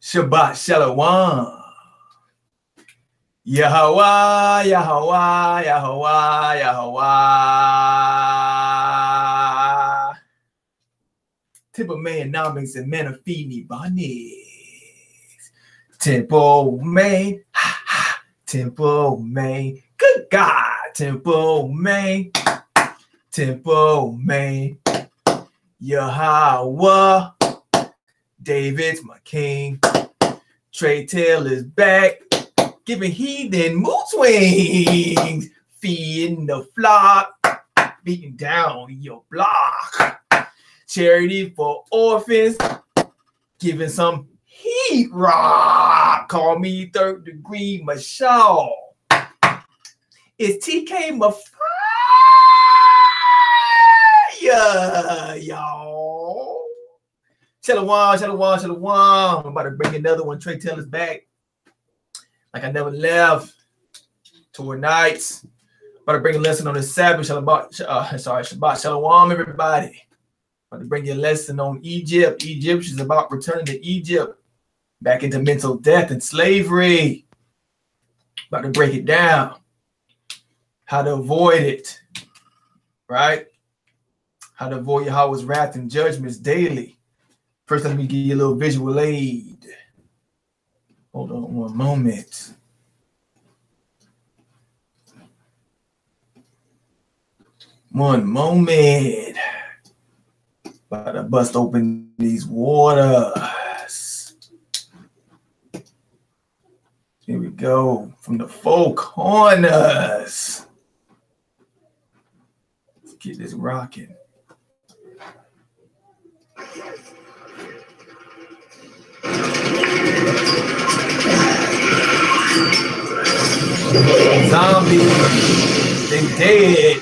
Shabbat Shalom. Yahweh, Yahweh, Yahweh, Yahweh. Temple man, Nomics, and men of feed bunnies. Temple man, ha ha. Temple man, good God. Temple man, Temple man. Yahweh, David's my king. Trey Taylor's back, giving heathen mood swings, feeding the flock, beating down your block. Charity for orphans, giving some heat rock. Call me third degree Michelle. It's TK Mafia, y'all. Shalom, shalom, shalom. I'm about to bring another one. Trey Taylor's back. Like I never left. Torah nights. About to bring a lesson on the Sabbath. Shabbat shalom, everybody. About to bring you a lesson on Egypt. Egypt is about returning to Egypt. Back into mental death and slavery. About to break it down. How to avoid it. Right? How to avoid Yahweh's wrath and judgments daily. First, let me give you a little visual aid. Hold on one moment. One moment. About to bust open these waters. Here we go. From the four corners. Let's get this rocking. Zombies, they dead.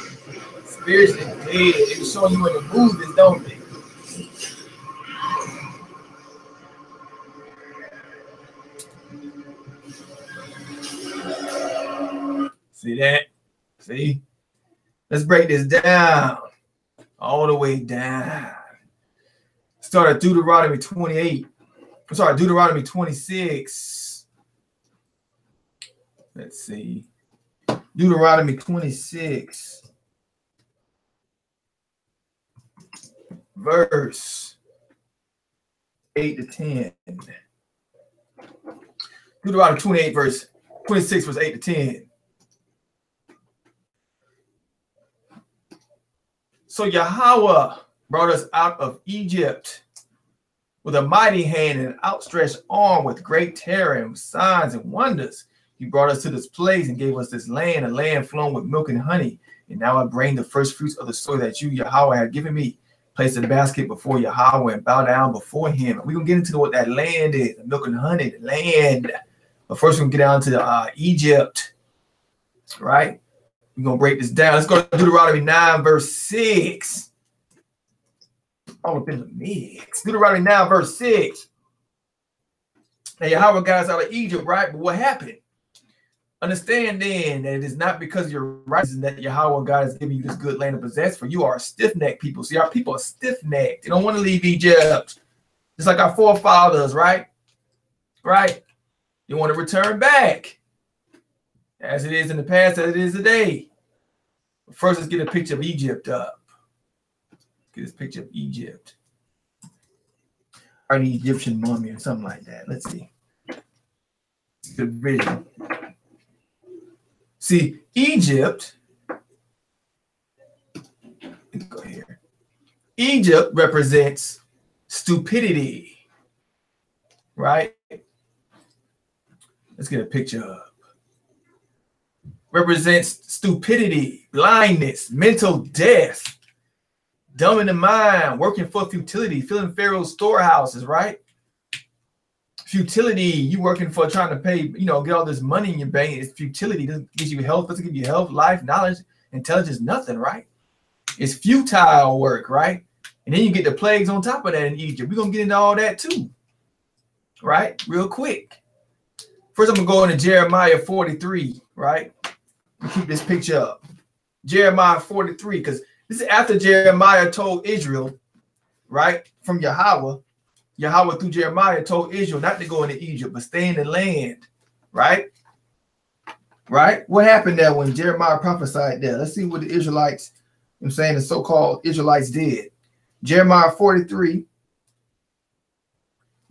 Spirits, they dead. They show you in the movies, don't they? See that? See? Let's break this down. All the way down. Start at Deuteronomy 28. I'm sorry, Deuteronomy 26. Let's see. Deuteronomy 26. Verse 8 to 10. Deuteronomy 28, verse 26, verse 8 to 10. So Yahweh brought us out of Egypt with a mighty hand and an outstretched arm, with great terror and signs and wonders. He brought us to this place and gave us this land, a land flowing with milk and honey. And now I bring the first fruits of the soil that you, Yahweh, have given me. Place a basket before Yahweh and bow down before him. We're going to get into what that land is, the milk and honey, the land. But first, we're going to get down to Egypt, right? We're going to break this down. Let's go to Deuteronomy 9, verse 6. All up in the mix. Deuteronomy 9, verse 6. Now, Yahweh got us out of Egypt, right? But what happened? Understand then that it is not because of your righteousness that Yahweh God has given you this good land to possess, for you are a stiff-necked people. See, our people are stiff-necked. They don't want to leave Egypt. Just like our forefathers, right? Right? You want to return back. As it is in the past, as it is today. But first, let's get a picture of Egypt up. Get this picture of Egypt. Or an Egyptian mummy or something like that. Let's see. Good vision. See, Egypt, let's go here. Egypt represents stupidity, right? Let's get a picture up. Represents stupidity, blindness, mental death, dumb in the mind, working for futility, filling Pharaoh's storehouses, right? Futility, you working for trying to pay, get all this money in your bank. It's futility. Doesn't give you health, doesn't give you health, life, knowledge, intelligence, nothing, right? It's futile work, right? And then you get the plagues on top of that in Egypt. We're going to get into all that too, right? Real quick. First, I'm going to go into Jeremiah 43, right? Keep this picture up. Jeremiah 43, because this is after Jeremiah told Israel, right, from Yahweh, Yahweh through Jeremiah told Israel not to go into Egypt, but stay in the land. Right? Right? What happened there when Jeremiah prophesied there? Let's see what the Israelites, I'm saying the so-called Israelites did. Jeremiah 43,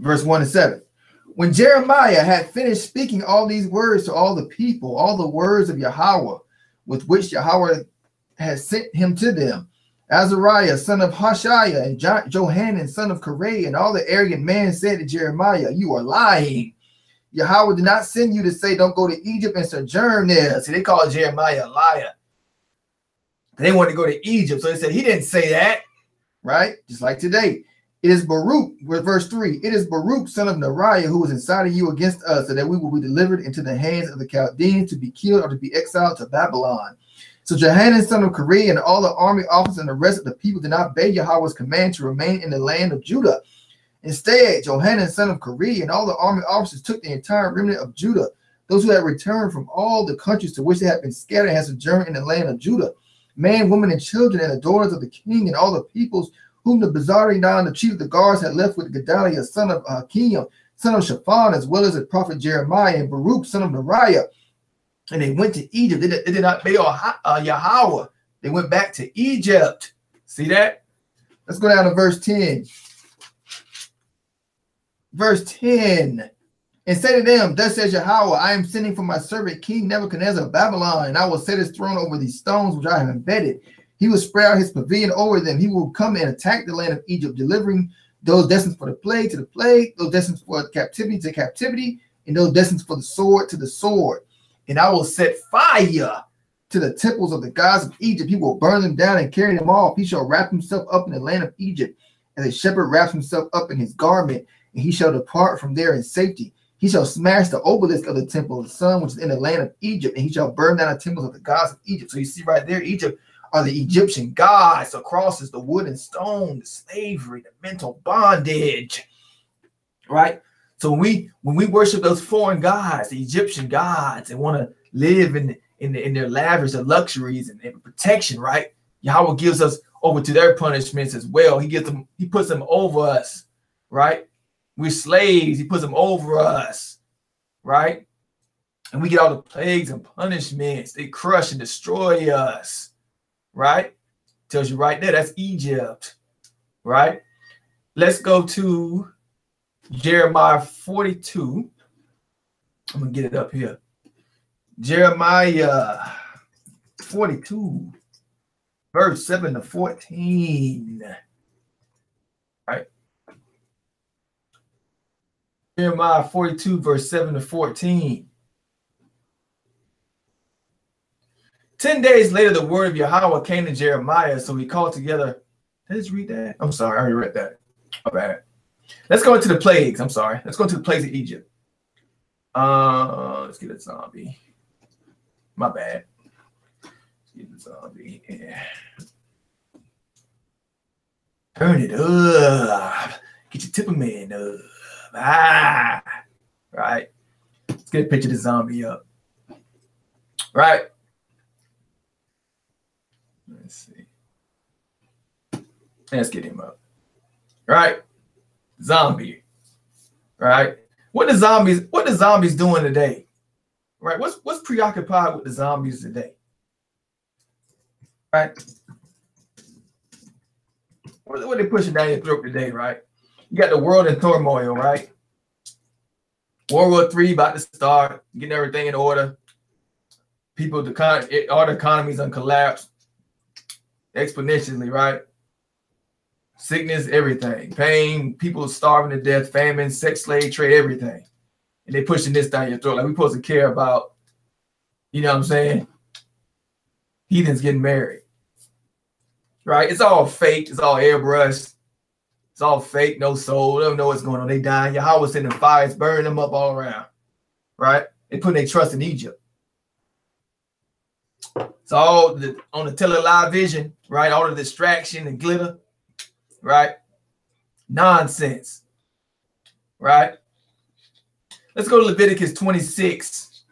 verse 1 and 7. When Jeremiah had finished speaking all these words to all the people, all the words of Yahweh, with which Yahweh had sent him to them, Azariah, son of Hashiah, and Johanan, son of Kareah, and all the arrogant men said to Jeremiah, you are lying. Yahweh did not send you to say, don't go to Egypt and sojourn there. See, they called Jeremiah a liar. They wanted to go to Egypt. So they said, he didn't say that. Right? Just like today. It is Baruch, verse 3. It is Baruch, son of Neriah, who was inside of you against us, so that we will be delivered into the hands of the Chaldeans to be killed or to be exiled to Babylon. So Johanan, son of Kareah, and all the army officers and the rest of the people did not obey Yahweh's command to remain in the land of Judah. Instead, Johanan, son of Kareah, and all the army officers took the entire remnant of Judah, those who had returned from all the countries to which they had been scattered and had sojourned in the land of Judah, men, women, and children, and the daughters of the king, and all the peoples whom the Bezariah, the chief of the guards, had left with Gedaliah, son of Hakim, son of Shaphan, as well as the prophet Jeremiah, and Baruch, son of Neriah. And they went to Egypt. They did not obey Yahweh. They went back to Egypt. See that? Let's go down to verse 10. Verse 10. And say to them, thus says Yahweh, I am sending for my servant King Nebuchadnezzar of Babylon, and I will set his throne over these stones which I have embedded. He will spread out his pavilion over them. He will come and attack the land of Egypt, delivering those destined for the plague to the plague, those destined for captivity to captivity, and those destined for the sword to the sword. And I will set fire to the temples of the gods of Egypt. He will burn them down and carry them off. He shall wrap himself up in the land of Egypt, as a shepherd wraps himself up in his garment, and he shall depart from there in safety. He shall smash the obelisk of the temple of the sun, which is in the land of Egypt, and he shall burn down the temples of the gods of Egypt. So you see right there, Egypt are the Egyptian gods. The crosses, the wood and stone, the slavery, the mental bondage. Right? So when we worship those foreign gods, the Egyptian gods, and want to live in their lavish luxuries and protection, right? Yahweh gives us over to their punishments as well. He puts them over us, right? We're slaves. He puts them over us, right? And we get all the plagues and punishments. They crush and destroy us, right? Tells you right there, that's Egypt, right? Let's go to Jeremiah 42. I'm going to get it up here. Jeremiah 42, verse 7 to 14. Right? Jeremiah 42, verse 7 to 14. 10 days later, the word of Yahweh came to Jeremiah, so he called together. Did I just read that? I'm sorry, I already read that. All right. Let's go into the plagues. I'm sorry. Let's go into the plagues of Egypt. Let's get a zombie. My bad. Let's get the zombie. Yeah. Turn it up. Get your tipper man up. Right. Let's get a picture of the zombie up. Right. Let's see. Let's get him up. Right. Zombie. Right. What the zombies doing today? Right. What's preoccupied with the zombies today? Right. What are they pushing down your throat today, right? You got the world in turmoil, right? World War III about to start, getting everything in order. All the economies on collapse exponentially, right? Sickness, everything. Pain, people starving to death, famine, sex slave trade, everything. And they pushing this down your throat. Like, we're supposed to care about, you know what I'm saying? Heathens getting married. Right? It's all fake. It's all airbrushed. It's all fake, no soul. They don't know what's going on. They dying. Yahweh sending fires, burning them up all around. Right? They putting their trust in Egypt. It's all on the television, right? All the distraction and glitter. Right? Nonsense. Right? Let's go to Leviticus 26,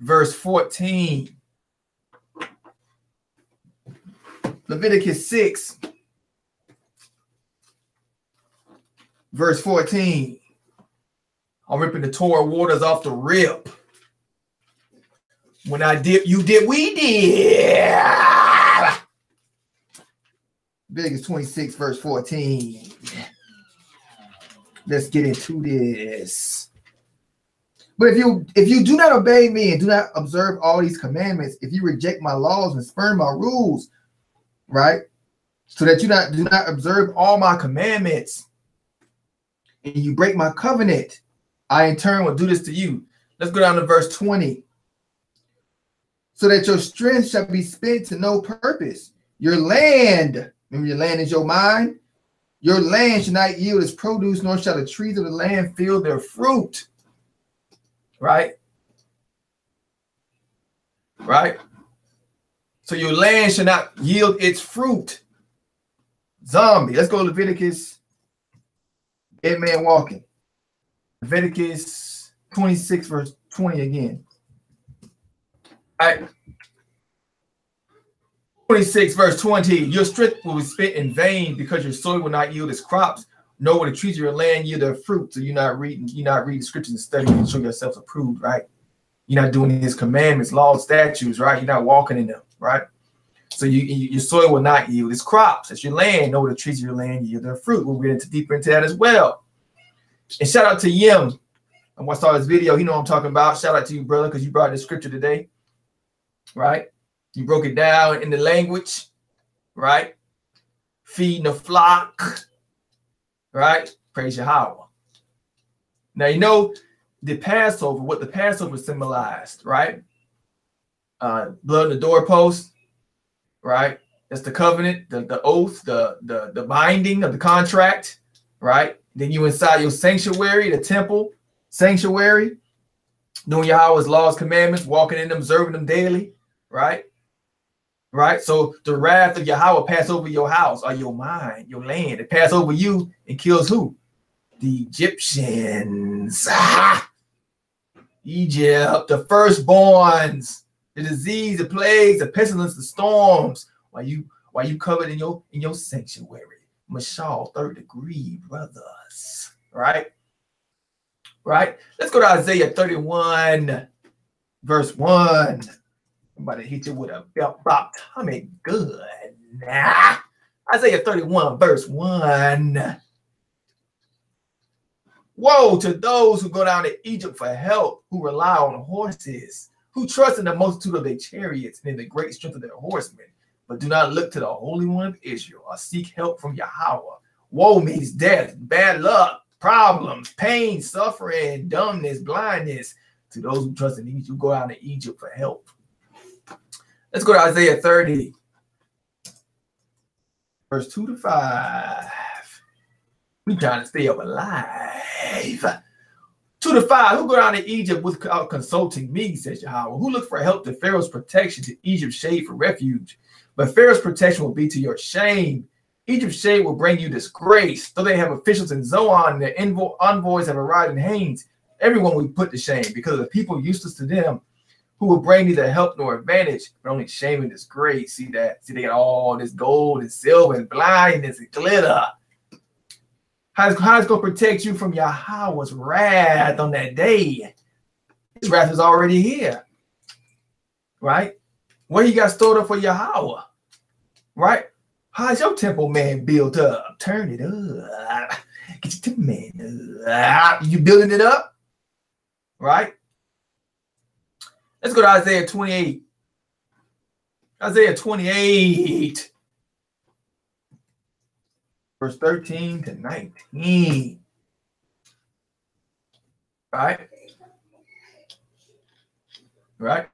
verse 14. Leviticus 6, verse 14. I'm ripping the Torah waters off the rip. When I dip, you dip, we did. Leviticus 26, verse 14. Let's get into this. But if you do not obey me and do not observe all these commandments, if you reject my laws and spurn my rules, right? So that you do not observe all my commandments, and you break my covenant, I in turn will do this to you. Let's go down to verse 20. So that your strength shall be spent to no purpose. Your land, remember your land is your mind. Your land shall not yield its produce, nor shall the trees of the land fill their fruit. Right? Right? So your land shall not yield its fruit. Zombie. Let's go to Leviticus. Dead man walking. Leviticus 26, verse 20 again. All right. 26, verse 20. Your strength will be spent in vain because your soil will not yield its crops, nor will the trees of your land yield their fruit. So you're not reading scriptures and studying and show yourself approved, right? You're not doing his commandments, laws, statutes, right? You're not walking in them, right? So your soil will not yield its crops. That's your land, nor will the trees of your land yield their fruit. We'll get deeper into that as well. And shout out to Yim. And I saw this video, you know what I'm talking about. Shout out to you, brother, because you brought this scripture today. Right? You broke it down in the language, right? Feeding the flock, right? Praise Yahweh. Now, you know the Passover, what the Passover symbolized, right? Blood on the doorpost, right? That's the covenant, the oath, the binding of the contract, right? Then you inside your sanctuary, the temple, sanctuary, doing Yahweh's laws, commandments, walking in them, observing them daily. Right? Right? So the wrath of Yahweh pass over your house or your mind, your land. It pass over you and kills who? The Egyptians. Egypt, the firstborns, the disease, the plagues, the pestilence, the storms. While you covered in your sanctuary. Mashal, 3rd degree, brothers. Right? Right? Let's go to Isaiah 31, verse 1. I'm about to hit you with a belt rock tummy good. Nah. Isaiah 31, verse 1. Woe to those who go down to Egypt for help, who rely on horses, who trust in the multitude of their chariots and in the great strength of their horsemen, but do not look to the Holy One of Israel or seek help from Yahweh. Woe means death, bad luck, problems, pain, suffering, dumbness, blindness. To those who trust in Egypt, who go down to Egypt for help. Let's go to Isaiah 30, verse 2 to 5. We trying to stay up alive. 2 to 5. Who go down to Egypt without consulting me, says Yahweh? Who look for help to Pharaoh's protection, to Egypt's shade for refuge? But Pharaoh's protection will be to your shame. Egypt's shade will bring you disgrace. Though they have officials in Zoan and their envoys have arrived in Hanes, everyone will be put to shame because of the people useless to them, who will bring neither help nor advantage, but only shame and disgrace. See that? See, they got all this gold and silver and blindness and glitter. How's it going to protect you from Yahweh's wrath on that day? His wrath is already here. Right? What you got stored up for Yahweh? Right? How's your temple man built up? Turn it up. Get your temple man up. You building it up? Right? Let's go to Isaiah 28. Isaiah 28, verse 13 to 19. Right? Right?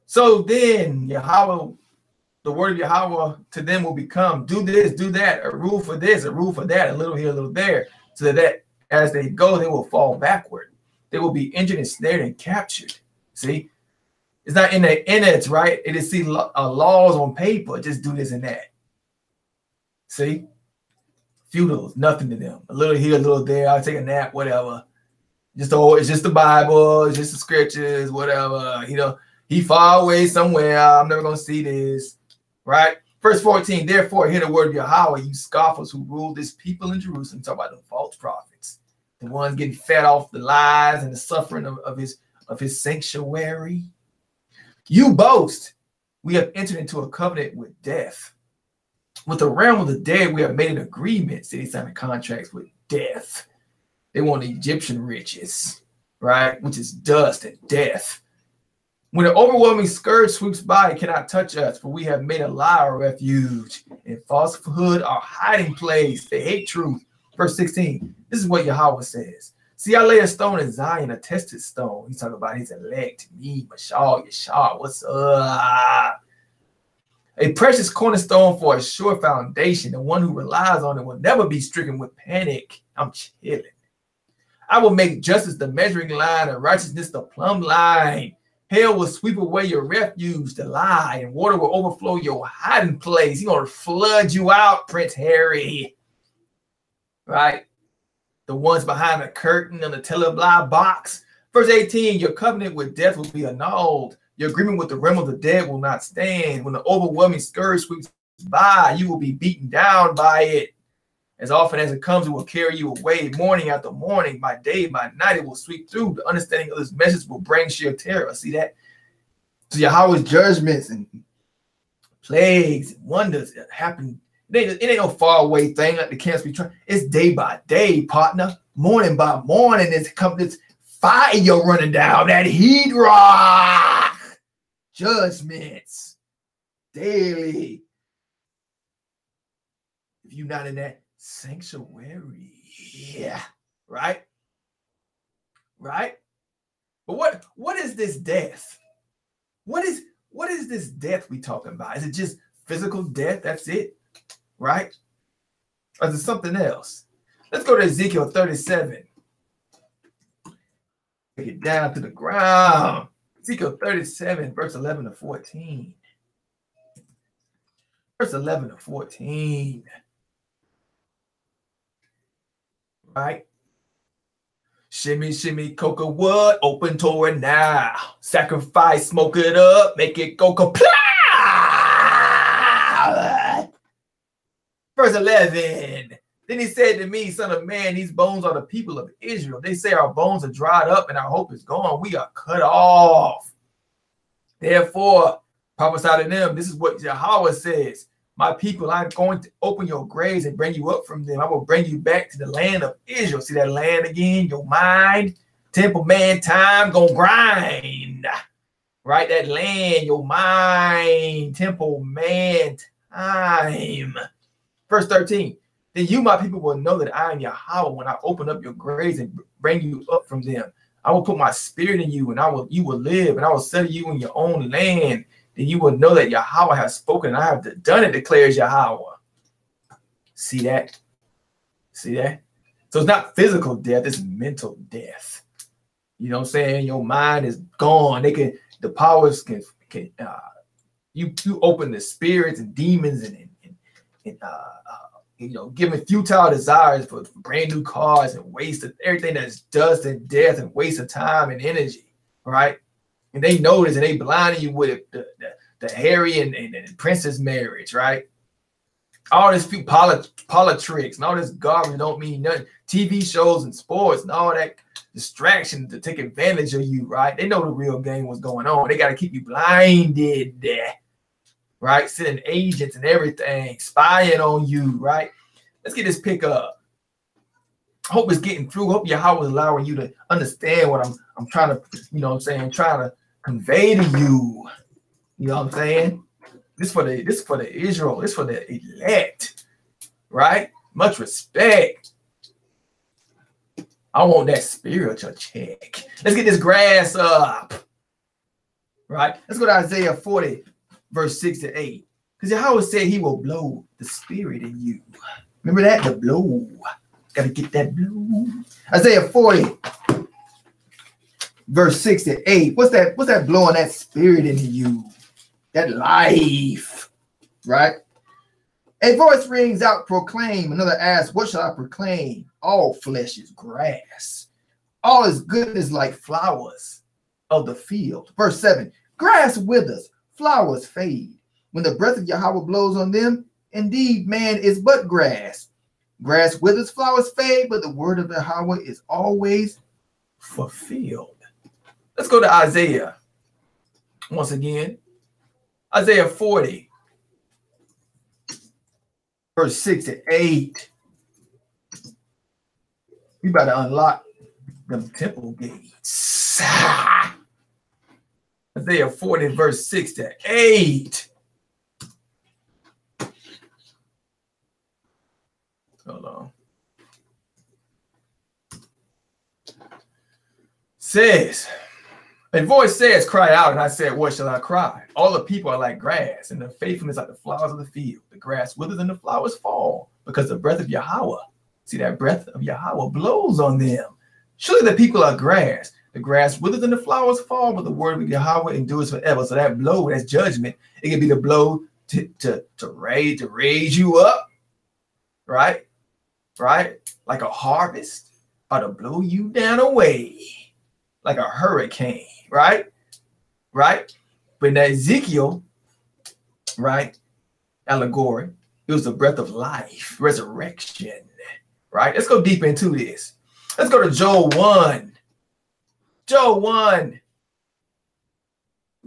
So then Yahweh, the word of Yahweh to them will become, do this, do that, a rule for this, a rule for that, a little here, a little there, so that as they go, they will fall backward. They will be injured and snared and captured. See, it's not in the innards, right? It is laws on paper. Just do this and that. See, feudals, nothing to them. A little here, a little there. I'll take a nap, whatever. It's just the Bible. It's just the scriptures, whatever. You know, he far away somewhere. I'm never gonna see this, right? Verse 14, therefore, hear the word of Yahweh, you scoffers who rule this people in Jerusalem. Talk about the false prophets, the ones getting fed off the lies and the suffering of his sanctuary. You boast, we have entered into a covenant with death. With the realm of the dead, we have made an agreement. See, they signed contracts with death. They want the Egyptian riches, right? Which is dust and death. When an overwhelming scourge sweeps by, it cannot touch us, for we have made a lie our refuge, and falsehood our hiding place. They hate truth. Verse 16, this is what Yahweh says. See, I lay a stone in Zion, a tested stone. He's talking about his elect, me, Mashal, Yashar. What's up? A precious cornerstone for a sure foundation. The one who relies on it will never be stricken with panic. I'm chilling. I will make justice the measuring line and righteousness the plumb line. Hell will sweep away your refuge, the lie, and water will overflow your hiding place. He's going to flood you out, Prince Harry. Right? The ones behind the curtain and the telebly box. Verse 18, your covenant with death will be annulled. Your agreement with the realm of the dead will not stand. When the overwhelming scourge sweeps by, you will be beaten down by it. As often as it comes, it will carry you away, morning after morning, by day, by night, it will sweep through. The understanding of this message will bring sheer terror. See that? So Yahweh's judgments and plagues and wonders that happen. It ain't no far away thing like the camps be trying. It's day by day, partner. Morning by morning, it's this fire running down, that heat rock. Judgments daily. If you're not in that sanctuary, yeah, right? But what is this death? What is this death we talking about? Is it just physical death? That's it, right? Or is it something else? Let's go to Ezekiel 37. Take it down to the ground. Ezekiel 37, verse 11 to 14. Verse 11 to 14. Right? Shimmy, shimmy, cocoa wood, open Torah now. Sacrifice, smoke it up, make it go kapla. Verse 11. Then he said to me, son of man, these bones are the people of Israel. They say our bones are dried up and our hope is gone. We are cut off. Therefore, prophesy to them. This is what Yahweh says. My people, I'm going to open your graves and bring you up from them. I will bring you back to the land of Israel. See that land again? Your mind, temple, man, time, gonna grind. Right? That land, your mind, temple, man, time. Verse 13. Then you, my people, will know that I am Yahweh when I open up your graves and bring you up from them. I will put my spirit in you, and you will live, and I will settle you in your own land. Then you will know that Yahweh has spoken, and I have done it, declares Yahweh. See that? See that? So it's not physical death, it's mental death. You know what I'm saying? Your mind is gone. The powers can you open the spirits and demons and giving futile desires for brand new cars and waste of everything that's dust and death and waste of time and energy, right? And they know this and they blinding you with the Harry and Princess marriage, right? All this politics and all this garbage don't mean nothing. TV shows and sports and all that distraction to take advantage of you, right? They know the real game was going on. They got to keep you blinded, right? Sending agents and everything, spying on you, right? Let's get this pick up. Hope it's getting through. Hope Yahweh is allowing you to understand what I'm trying to, trying to convey to you. You know what I'm saying? This for the Israel, this for the elect, right? Much respect. I want that spiritual check. Let's get this grass up, right? Let's go to Isaiah 40, verse 6 to 8. Because Yahweh said he will blow the spirit in you. Remember that? The blow. Gotta get that blow. Isaiah 40, verse 6 to 8. What's that blowing that spirit into you? That life, right? A voice rings out, proclaim. Another asks, what shall I proclaim? All flesh is grass. All is goodness like flowers of the field. Verse 7, grass withers, flowers fade. when the breath of Yahweh blows on them, indeed man is but grass. Grass withers, flowers fade, but the word of Yahweh is always fulfilled. Let's go to Isaiah. Once again, Isaiah 40, verse 6 to 8. We about to unlock them temple gates. Isaiah 40, verse 6 to 8. Hold on. Says, a voice says, cry out, and I said, what shall I cry? All the people are like grass, and the faithfulness like the flowers of the field. The grass withers and the flowers fall, because the breath of Yahweh, see that breath of Yahweh blows on them. Surely the people are grass. The grass withers and the flowers fall, but the word of Yahweh endures forever. So that blow, that's judgment. It can be the blow to raise you up, right? Right? Like a harvest, or to blow you down away, like a hurricane, right? Right? But in that Ezekiel, right, allegory, it was the breath of life, resurrection, right? Let's go deep into this. Let's go to Joel 1. Joel 1.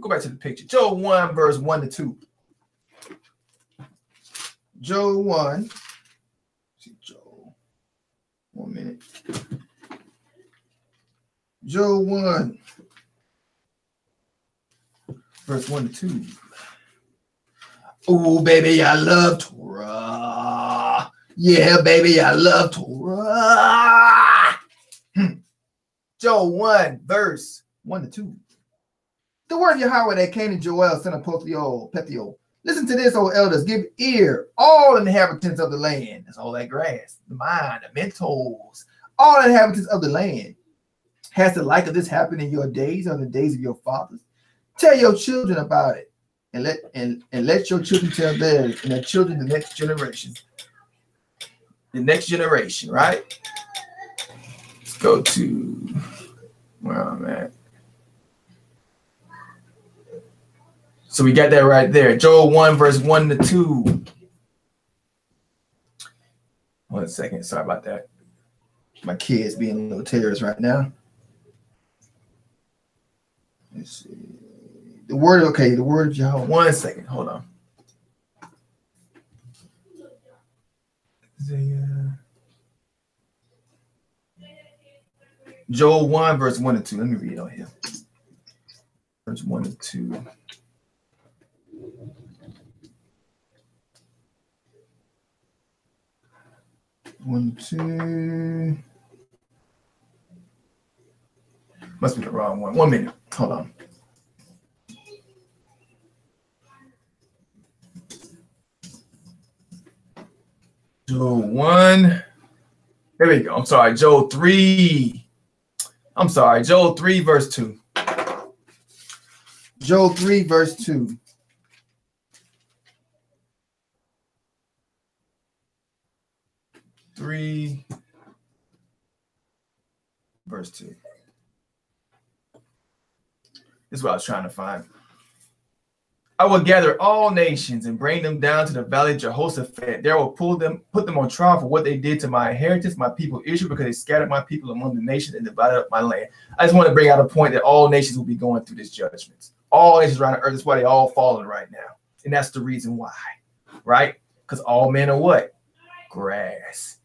Go back to the picture. Joel 1, verse 1 to 2. Joel 1. See Joel. 1 minute. Joel 1, verse 1 to 2. Oh, baby, I love Torah. Yeah, baby, I love Torah. Joel 1, verse 1 to 2. The word of Yahweh that came to Joel, son of Pethiel. Listen to this, O elders. Give ear, all inhabitants of the land. That's all that grass, the mind, the mentals, all inhabitants of the land. Has the like of this happened in your days, or the days of your fathers? Tell your children about it, and let your children tell theirs, and their children the next generation. The next generation, right? Let's go to where I'm at. So we got that right there. Joel 1, verse 1 to 2. 1 second. Sorry about that. My kids being a little terrorist right now. Let's see. The word, okay, the word of Yahweh. 1 second. Hold on. Joel 1, verse 1 and 2. Let me read it on here. Verse 1 and 2. One, two. Must be the wrong one. 1 minute. Hold on. Joel 1. There we go. I'm sorry. Joel 3. I'm sorry. Joel 3, verse 2. Joel 3, verse 2. Verse 2. This is what I was trying to find. I will gather all nations and bring them down to the valley of Jehoshaphat. There I will put them on trial for what they did to my inheritance, my people Israel, because they scattered my people among the nations and divided up my land. I just want to bring out a point that all nations will be going through this judgment. All nations around the earth. That's why they all falling right now. And that's the reason why, right? Because all men are what? Grass.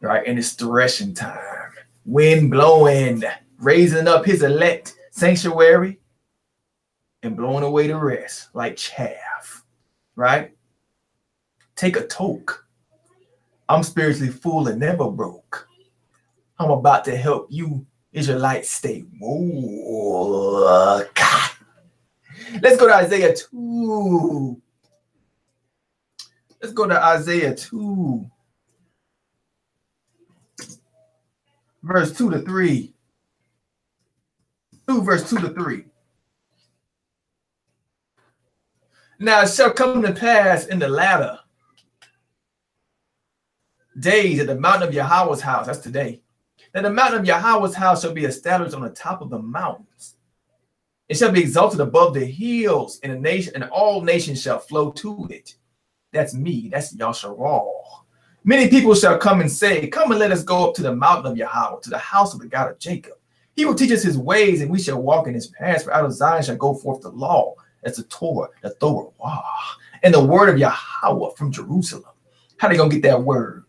Right? And it's threshing time. Wind blowing, raising up his elect sanctuary and blowing away the rest like chaff. Right? Take a toke. I'm spiritually full and never broke. I'm about to help you, Israelites, stay woke. Let's go to Isaiah 2. Let's go to Isaiah 2. Verse 2 to 3. 2 verse 2 to 3. Now it shall come to pass in the latter days at the mountain of Yahweh's house, that's today, that the mountain of Yahweh's house shall be established on the top of the mountains, It shall be exalted above the hills, and a nation, and all nations shall flow to it. That's me. That's Yasharal. Many people shall come and say, come and let us go up to the mountain of Yahweh, to the house of the God of Jacob. He will teach us his ways, and we shall walk in his paths. For out of Zion shall go forth the law, that's the Torah, the Torah, and the word of Yahweh from Jerusalem. How they gonna get that word?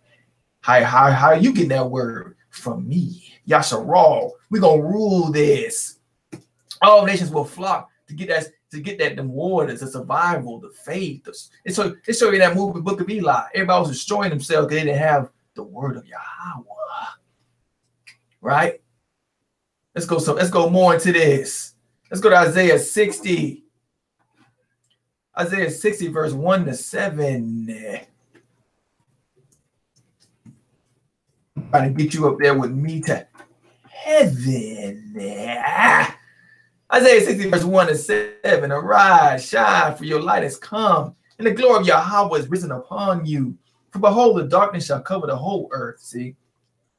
How you get that word? From me, Yasharal. We're gonna rule this. All nations will flock to get that them waters, the survival, the faith. And so it showed you that movie, Book of Eli. Everybody was destroying themselves because they didn't have the word of Yahweh. Right? Let's go more into this. Let's go to Isaiah 60. Isaiah 60, verse 1 to 7. I'm trying to get you up there with me to heaven. Isaiah 60, verse 1 to 7. Arise, shine, for your light has come, and the glory of Yahweh is risen upon you. For behold, the darkness shall cover the whole earth. See,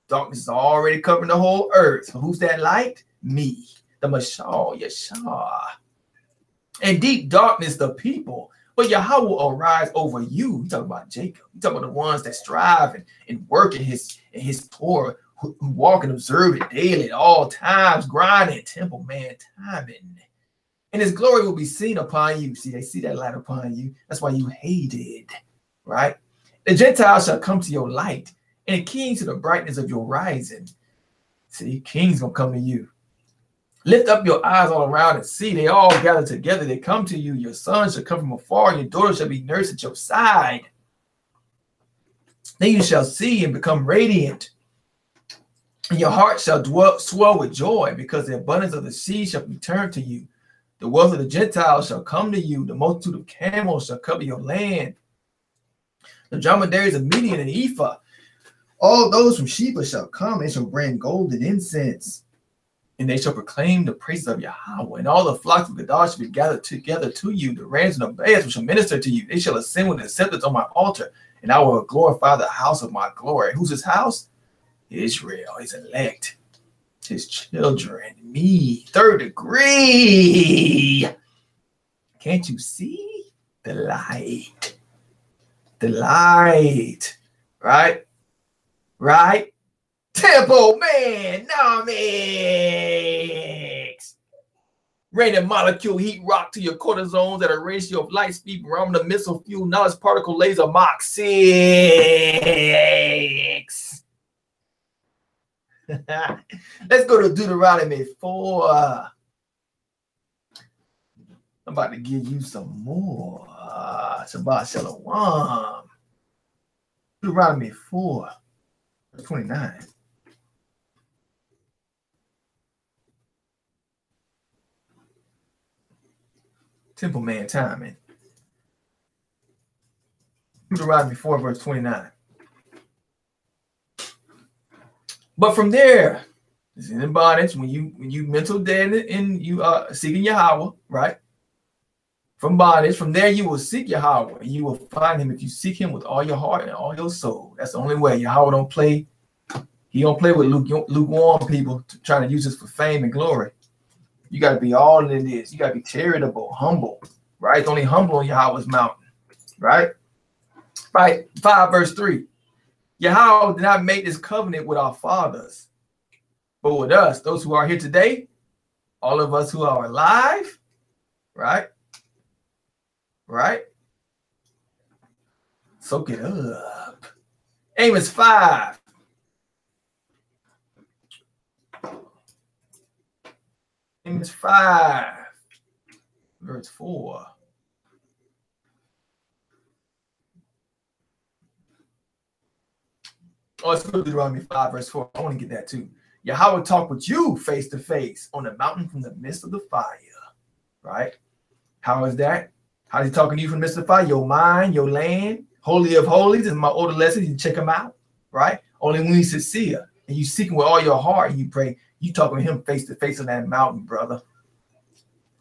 darkness is already covering the whole earth. So who's that light? Me, the Mashal, Yeshua. And deep darkness, the people. But Yahweh will arise over you. You talk about Jacob. You talk about the ones that strive and work in his Torah, who walk and observe it daily at all times, grinding, temple man, timing. And his glory will be seen upon you. See, they see that light upon you. That's why you hated, right? The Gentiles shall come to your light, and the kings to the brightness of your rising. See, kings gonna come to you. Lift up your eyes all around and see. They all gather together. They come to you. Your sons shall come from afar, and your daughters shall be nursed at your side. Then you shall see and become radiant. And your heart shall swell with joy, because the abundance of the sea shall return to you. The wealth of the Gentiles shall come to you. The multitude of camels shall cover your land. The dromedaries of Midian and Ephah, all those from Sheba shall come, and shall bring gold and incense. And they shall proclaim the praises of Yahweh. And all the flocks of Gadar shall be gathered together to you. The rams and the bears shall minister to you. They shall ascend with the scepters on my altar, and I will glorify the house of my glory. Who's his house? Israel, his elect, his children, me, third degree. Can't you see the light? The light, right? Right? Temple man, Nomics. Raining molecule heat rock to your cortisones at a ratio of light speed, barometer, missile fuel, knowledge particle, laser, Mach 6. Let's go to Deuteronomy 4. I'm about to give you some more. Shabbat Shalom. Deuteronomy 4, verse 29. Temple man timing. Deuteronomy 4, verse 29. But from there, it's in bondage when you mental dead and you are seeking Yahweh, right? From bondage, from there you will seek Yahweh, and you will find him if you seek him with all your heart and all your soul. That's the only way. Yahweh don't play. He don't play with lukewarm people trying to use this for fame and glory. You got to be all in this. You got to be charitable, humble, right? It's only humble on Yahweh's mountain, right? Right. 5 verse 3. Yahweh did not make this covenant with our fathers, but with us, those who are here today, all of us who are alive, right? Right? Soak it up. Amos 5. Amos 5, verse 4. Oh, let's go to Deuteronomy 5, verse 4. I want to get that too. Yahweh talk with you face to face on the mountain from the midst of the fire. Right? How is that? How is he talking to you from the midst of the fire? Your mind, your land, holy of holies. This is my older lesson. You check them out. Right? Only when you sincere and you seek him with all your heart and you pray, you talking to him face to face on that mountain, brother.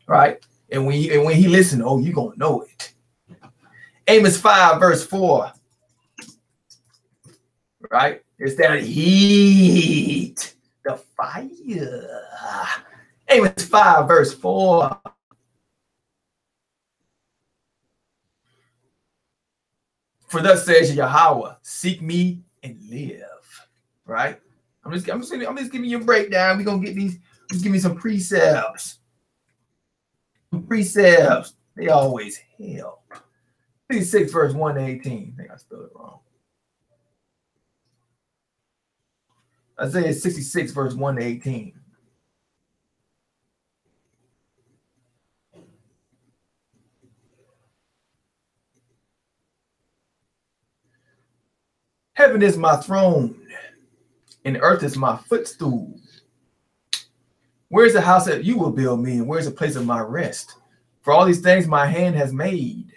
Right? And when he listen, oh, you're gonna know it. Amos 5, verse 4. Right? It's that heat, the fire. Amos 5, verse 4. For thus says Yahweh, seek me and live. Right? I'm just giving you a breakdown. We're gonna get these, just give me some precepts. Precepts, they always help. 66 verse 1 to 18. I think I spelled it wrong. Isaiah 66 verse 1 to 18. Heaven is my throne, and earth is my footstool. Where's the house that you will build me, and where's the place of my rest? For all these things my hand has made.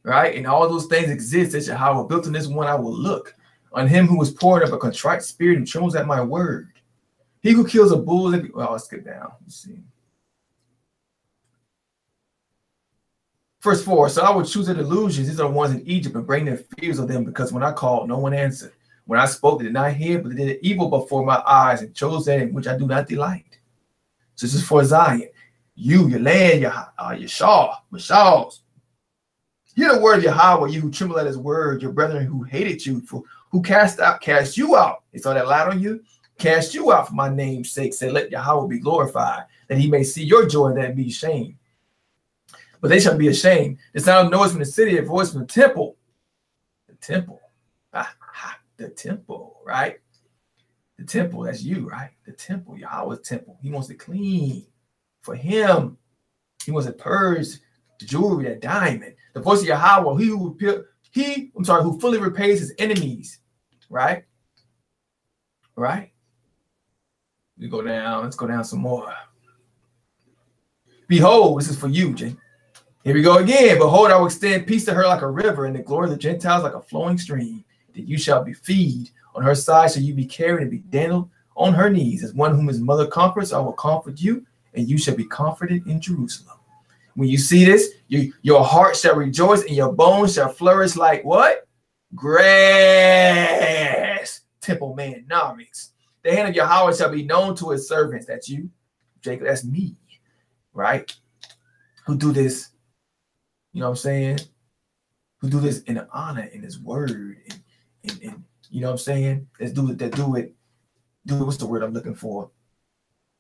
Right? And all those things exist. That Yahweh built in this one I will look. On him who was poured up a contrite spirit and trembles at my word. He who kills a bull. Well, let's get down. Let's see. Verse 4. So I will choose the delusions. These are the ones in Egypt and bring their fears of them, because when I called, no one answered. When I spoke, they did not hear, but they did evil before my eyes and chose that in which I do not delight. So this is for Zion. You, your land, your Shaw, Mashals. Hear the word of Yahweh, you who tremble at his word, your brethren who hated you, for who cast you out. They saw that light on you, cast you out for my name's sake. Say, let Yahweh be glorified, that he may see your joy and that be ashamed. But they shall be ashamed. The sound of noise from the city, a voice from the temple. The temple. The temple, right? The temple, that's you, right? The temple, Yahweh's temple. He wants it clean for him. He wants to purge the jewelry, that diamond. The voice of Yahweh, who fully repays his enemies, right? Right? We go down, let's go down some more. Behold, this is for you, Jay. Here we go again. Behold, I will extend peace to her like a river, and the glory of the Gentiles like a flowing stream. That you shall be feed. On her side shall you be carried and be dandled on her knees. As one whom his mother comforts, I will comfort you, and you shall be comforted in Jerusalem. When you see this, your heart shall rejoice, and your bones shall flourish like what? Grass. Temple man, Nomics. The hand of Yahweh shall be known to his servants. That's you, Jacob. That's me, right? Who do this, you know what I'm saying? Who do this in honor, in his word, and you know what I'm saying? Let's do it. What's the word I'm looking for?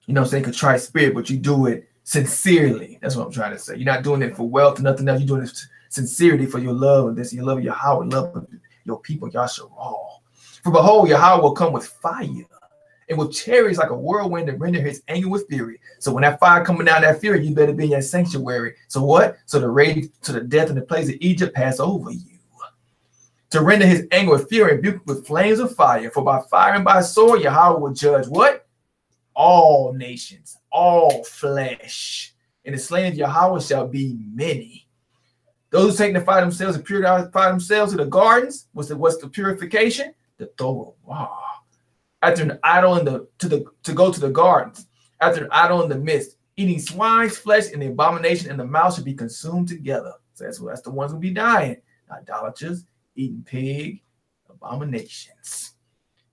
You know what I'm saying? Contrite spirit, but you do it sincerely. That's what I'm trying to say. You're not doing it for wealth or nothing else. You're doing it sincerity for your love of this. Your love of Yahweh, love of your people, Yasharal. For behold, Yahweh will come with fire and with chariots like a whirlwind to render his anger with fury. So when that fire coming down, that fury, you better be in your sanctuary. So what? So the rage, to the death and the plagues of Egypt pass over you. To render his anger with fury and rebuke with flames of fire. For by fire and by sword, Yahweh will judge what? All nations, all flesh. And the slain of Yahweh shall be many. Those who sanctify themselves and purify themselves in the gardens, what's the purification? The Torah. Wow. After an idol to go to the gardens, after an idol in the midst, eating swine's flesh and the abomination and the mouth should be consumed together. So that's the ones who be dying. Idolaters, eating pig, abominations.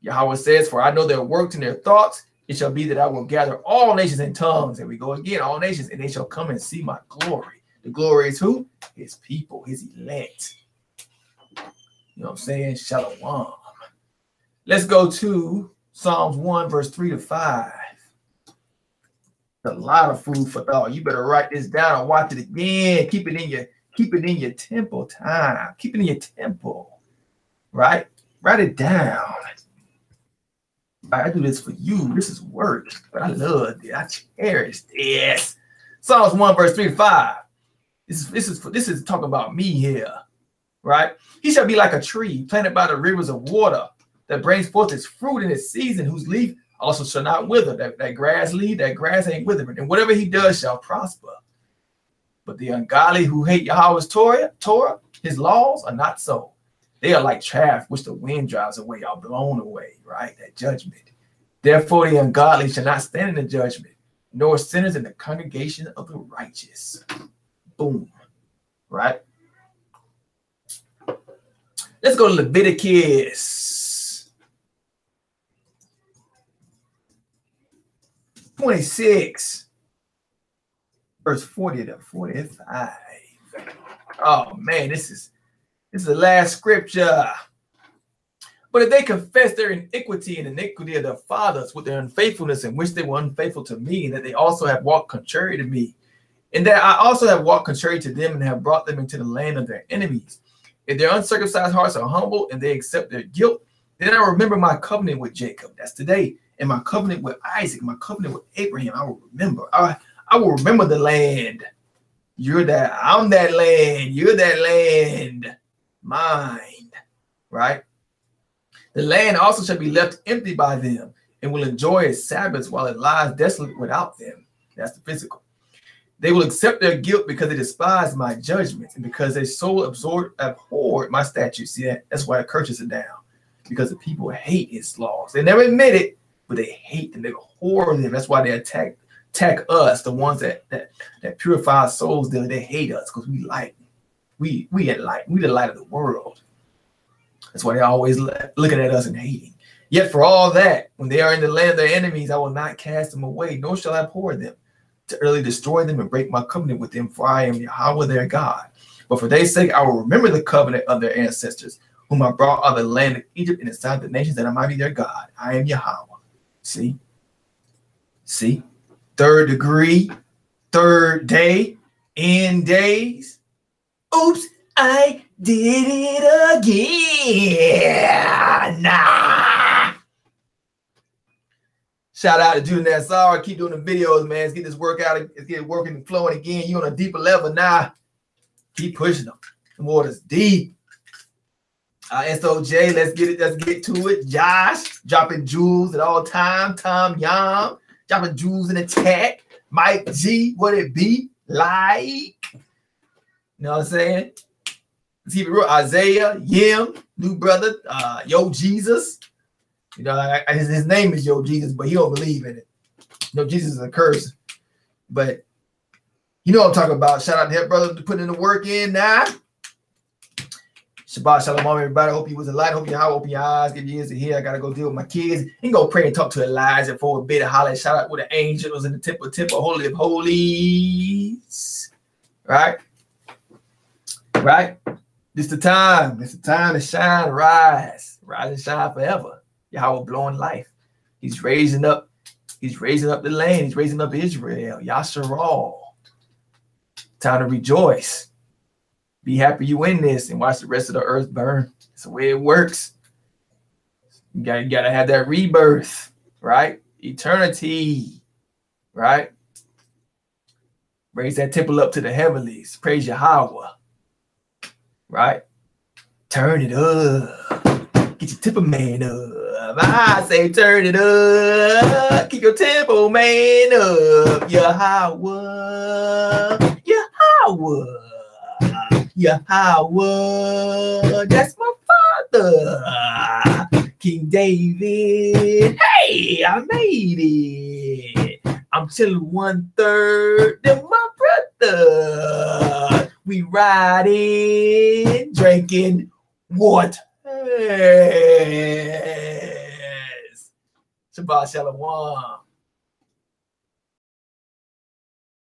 Yahweh says, for I know their works and their thoughts. It shall be that I will gather all nations in tongues. There we go again, all nations, and they shall come and see my glory. The glory is who? His people, his elect. You know what I'm saying? Shalom. Let's go to Psalms 1, verse 3 to 5. A lot of food for thought. You better write this down and watch it again. Keep it in your temple time. Keep it in your temple. Right? Write it down. I do this for you. This is work. But I love it. I cherish this. Psalms 1, verse 3 to 5. This is talking about me here. Right? He shall be like a tree planted by the rivers of water that brings forth its fruit in its season, whose leaf also shall not wither. That grass leaf, that grass ain't withering. And whatever he does shall prosper. But the ungodly who hate Yahweh's Torah, his laws are not so. They are like chaff which the wind drives away, are blown away, right? That judgment. Therefore, the ungodly shall not stand in the judgment, nor sinners in the congregation of the righteous. Boom. Right? Let's go to Leviticus. 26, verse 40 to 45. Oh man, this is the last scripture. But if they confess their iniquity and iniquity of their fathers with their unfaithfulness in which they were unfaithful to me, and that they also have walked contrary to me, and that I also have walked contrary to them and have brought them into the land of their enemies, if their uncircumcised hearts are humble and they accept their guilt, then I remember my covenant with Jacob. That's today. And my covenant with Isaac, my covenant with Abraham, I will remember. I will remember the land. You're that, I'm that land. You're that land. Mine. Right? The land also shall be left empty by them and will enjoy its Sabbaths while it lies desolate without them. That's the physical. They will accept their guilt because they despise my judgments and because they so abhorred my statutes. See, that's why the curses are down. Because the people hate his laws. They never admit it, but they hate them. They abhor them. That's why they attack us, the ones that purify our souls. They hate us because we light. We at light. We the light of the world. That's why they're always looking at us and hating. Yet for all that, when they are in the land of their enemies, I will not cast them away, nor shall I abhor them, to utterly destroy them and break my covenant with them, for I am Yahweh their God. But for their sake, I will remember the covenant of their ancestors, whom I brought out of the land of Egypt and inside the nations, that I might be their God. I am Yahweh. See? Third degree, third day, end days. Oops, I did it again. Nah. Shout out to Judah Nassar. Keep doing the videos, man. Let's get this workout. Let's get it working and flowing again. You on a deeper level now. Keep pushing them. The water's deep. SOJ, let's get to it. Josh, dropping jewels at all time. Tom Yam, dropping jewels in the chat. Mike G, what it be like? You know what I'm saying? Let's keep it real. Isaiah, Yim, new brother, Yo Jesus. You know, his name is Yo Jesus, but he don't believe in it. You know, Jesus is a curse. But you know what I'm talking about. Shout out to that brother putting the work in now. Shabbat shalom, everybody. Hope you was a light. Hope your eyes, give you ears to hear. I gotta go deal with my kids and go pray and talk to Elijah for a bit of holler. Shout out with the angels in the temple, holy of holies. Right? This the time. This the time to shine, rise and shine forever. Yahweh blowing life. He's raising up the land. He's raising up Israel. Yasharal. Time to rejoice. Be happy you in this and watch the rest of the earth burn. That's the way it works. You gotta have that rebirth, right? Eternity, right? Raise that temple up to the heavenlies. Praise Yahweh, right? Turn it up. Get your temple man up. I say turn it up. Keep your temple man up. Yahweh, Yahweh, that's my father, King David. Hey, I made it. I'm chilling 1/3 to my brother. We riding, drinking water. Shabbat shalom.